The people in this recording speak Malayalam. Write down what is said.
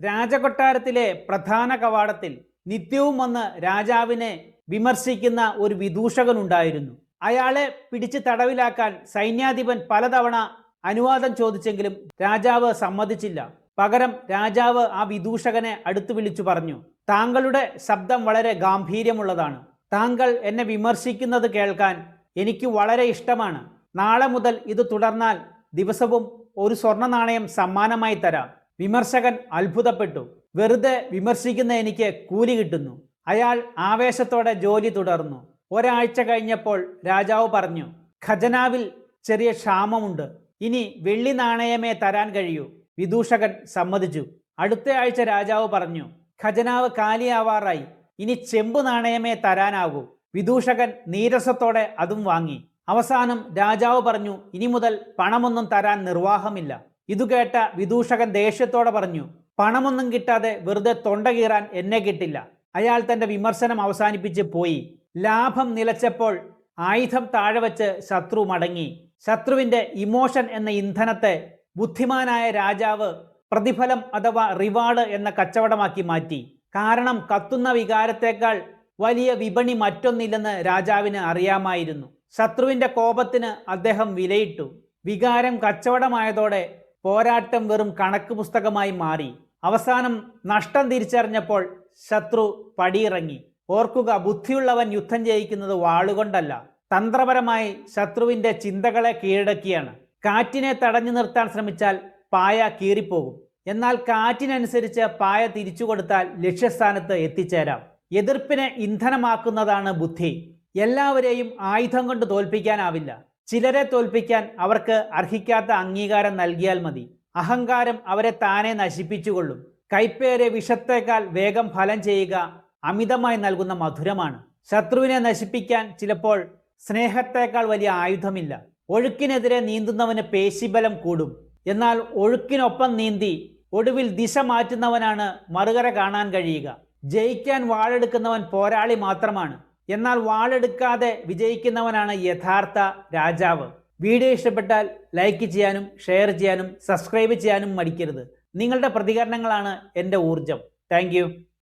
രാജകൊട്ടാരത്തിലെ പ്രധാന കവാടത്തിൽ നിത്യവും വന്ന് രാജാവിനെ വിമർശിക്കുന്ന ഒരു വിദൂഷകനുണ്ടായിരുന്നു. അയാളെ പിടിച്ച് തടവിലാക്കാൻ സൈന്യാധിപൻ പലതവണ അനുവാദം ചോദിച്ചെങ്കിലും രാജാവ് സമ്മതിച്ചില്ല. പകരം രാജാവ് ആ വിദൂഷകനെ അടുത്തു വിളിച്ചു പറഞ്ഞു, താങ്കളുടെ ശബ്ദം വളരെ ഗാംഭീര്യമുള്ളതാണ്. താങ്കൾ എന്നെ വിമർശിക്കുന്നത് കേൾക്കാൻ എനിക്ക് വളരെ ഇഷ്ടമാണ്. നാളെ മുതൽ ഇത് തുടർന്നാൽ ദിവസവും ഒരു സ്വർണ്ണ നാണയം സമ്മാനമായി തരാം. വിമർശകൻ അത്ഭുതപ്പെട്ടു. വെറുതെ വിമർശിക്കുന്ന എനിക്ക് കൂലി കിട്ടുന്നു. അയാൾ ആവേശത്തോടെ ജോലി തുടർന്നു. ഒരാഴ്ച കഴിഞ്ഞപ്പോൾ രാജാവ് പറഞ്ഞു, ഖജനാവിൽ ചെറിയ ക്ഷാമമുണ്ട്. ഇനി വെള്ളി നാണയമേ തരാൻ കഴിയൂ. വിദൂഷകൻ സമ്മതിച്ചു. അടുത്ത ആഴ്ച രാജാവ് പറഞ്ഞു, ഖജനാവ് കാലിയാവാറായി. ഇനി ചെമ്പ് നാണയമേ തരാനാകൂ. വിദൂഷകൻ നീരസത്തോടെ അതും വാങ്ങി. അവസാനം രാജാവ് പറഞ്ഞു, ഇനി മുതൽ പണമൊന്നും തരാൻ നിർവാഹമില്ല. ഇതുകേട്ട വിദൂഷകൻ ദേഷ്യത്തോടെ പറഞ്ഞു, പണമൊന്നും കിട്ടാതെ വെറുതെ തൊണ്ട കീറാൻ എന്നെ കിട്ടില്ല. അയാൾ തന്റെ വിമർശനം അവസാനിപ്പിച്ച് പോയി. ലാഭം നിലച്ചപ്പോൾ ആയുധം താഴെ വെച്ച് ശത്രു മടങ്ങി. ശത്രുവിന്റെ ഇമോഷൻ എന്ന ഇന്ധനത്തെ ബുദ്ധിമാനായ രാജാവ് പ്രതിഫലം അഥവാ റിവാർഡ് എന്ന കച്ചവടമാക്കി മാറ്റി. കാരണം കത്തുന്ന വികാരത്തേക്കാൾ വലിയ വിപണി മറ്റൊന്നില്ലെന്ന് രാജാവിന് അറിയാമായിരുന്നു. ശത്രുവിന്റെ കോപത്തിന് അദ്ദേഹം വിലയിട്ടു. വികാരം കച്ചവടമായതോടെ പോരാട്ടം വെറും കണക്ക് പുസ്തകമായി മാറി. അവസാനം നഷ്ടം തിരിച്ചറിഞ്ഞപ്പോൾ ശത്രു പടിയിറങ്ങി. ഓർക്കുക, ബുദ്ധിയുള്ളവൻ യുദ്ധം ജയിക്കുന്നത് വാളുകൊണ്ടല്ല, തന്ത്രപരമായി ശത്രുവിന്റെ ചിന്തകളെ കീഴടക്കിയാണ്. കാറ്റിനെ തടഞ്ഞു നിർത്താൻ ശ്രമിച്ചാൽ പായ കീറിപ്പോകും. എന്നാൽ കാറ്റിനനുസരിച്ച് പായ തിരിച്ചു കൊടുത്താൽ ലക്ഷ്യസ്ഥാനത്ത് എത്തിച്ചേരാം. എതിർപ്പിനെ ഇന്ധനമാക്കുന്നതാണ് ബുദ്ധി. എല്ലാവരെയും ആയുധം കൊണ്ട് തോൽപ്പിക്കാനാവില്ല. ചിലരെ തോൽപ്പിക്കാൻ അവർക്ക് അർഹിക്കാത്ത അംഗീകാരം നൽകിയാൽ മതി. അഹങ്കാരം അവരെ താനെ നശിപ്പിച്ചുകൊള്ളും. കൈപ്പേരെ വിഷത്തേക്കാൾ വേഗം ഫലം ചെയ്യുക അമിതമായി നൽകുന്ന മധുരമാണ്. ശത്രുവിനെ നശിപ്പിക്കാൻ ചിലപ്പോൾ സ്നേഹത്തേക്കാൾ വലിയ ആയുധമില്ല. ഒഴുക്കിനെതിരെ നീന്തുന്നവന് പേശിബലം കൂടും. എന്നാൽ ഒഴുക്കിനൊപ്പം നീന്തി ഒടുവിൽ ദിശ മാറ്റുന്നവനാണ് മറുകര കാണാൻ കഴിയുക. ജയിക്കാൻ വാളെടുക്കുന്നവൻ പോരാളി മാത്രമാണ്. എന്നാൽ വാളെടുക്കാതെ വിജയിക്കുന്നവനാണ് യഥാർത്ഥ രാജാവ്. വീഡിയോ ഇഷ്ടപ്പെട്ടാൽ ലൈക്ക് ചെയ്യാനും ഷെയർ ചെയ്യാനും സബ്സ്ക്രൈബ് ചെയ്യാനും മടിക്കരുത്. നിങ്ങളുടെ പ്രതികരണങ്ങളാണ് എൻ്റെ ഊർജം. താങ്ക്